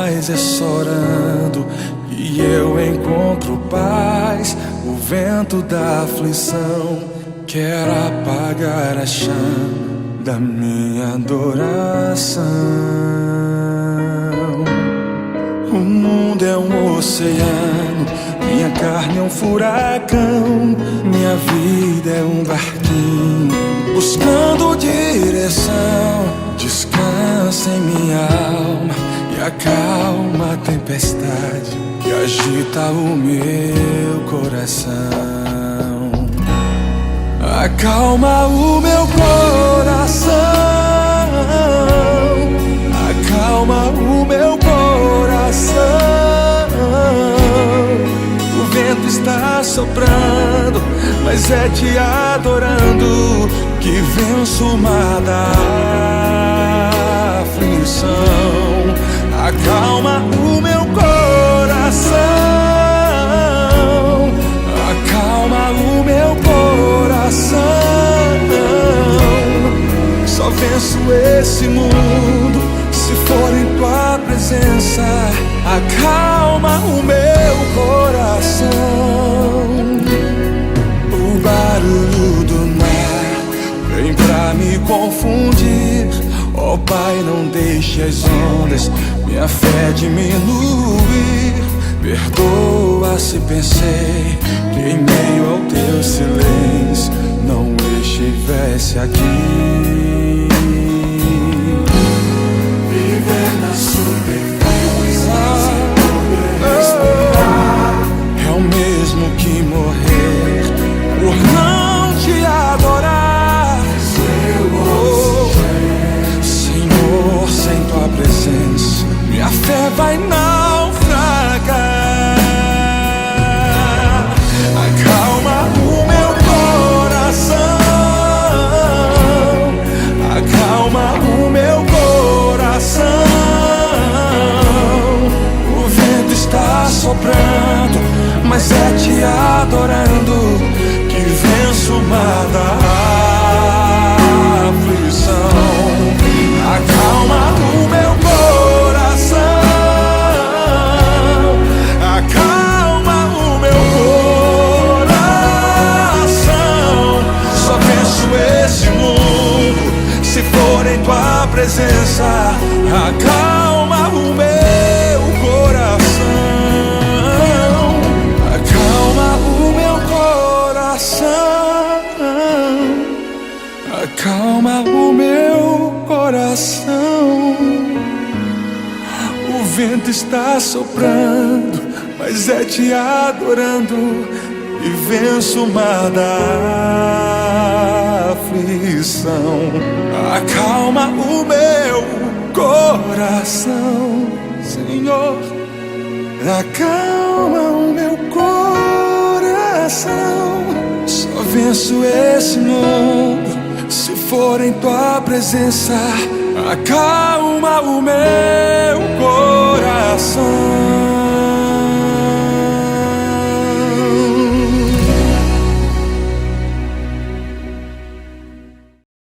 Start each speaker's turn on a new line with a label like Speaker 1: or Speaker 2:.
Speaker 1: mas é só orando que eu encontro paz. O vento da aflição quer apagar a chama da minha adoração. O mundo é um oceano, minha carne é um furacão, minha vida é um barquinho buscando direção. Descansa em minha alma e acalma a tempestade que agita o meu coração. Acalma o meu coração, acalma o meu coração. O vento está soprando, mas é te adorando que venço o mar da aflição. Acalma o meu coração, acalma o meu coração. Só venço esse mundo se for em tua presença. Acalma o meu coração. O barulho do mar vem pra me confundir. Ó Pai, não deixe as ondas minha fé diminuir. Perdoa se pensei que em meio ao teu silêncio não estivesse aqui. Viver na superfície sem poder respirar é o mesmo que morrer por não te adorar. Senhor, sem tua presença minha fé vai naufragar. Acalma o meu coração, acalma o meu coração. O vento está soprando, mas é te adorando que venço o mar da aflição. Acalma o meu coração, acalma o meu coração. Só venço esse mundo se for em tua presença. Acalma o meu coração, acalma o meu coração, acalma o meu coração. O vento está soprando, mas é te adorando e venço o mar da aflição. Acalma o meu coração, Senhor. Acalma o meu coração. Só venço esse mundo se for em tua presença. Acalma o meu coração.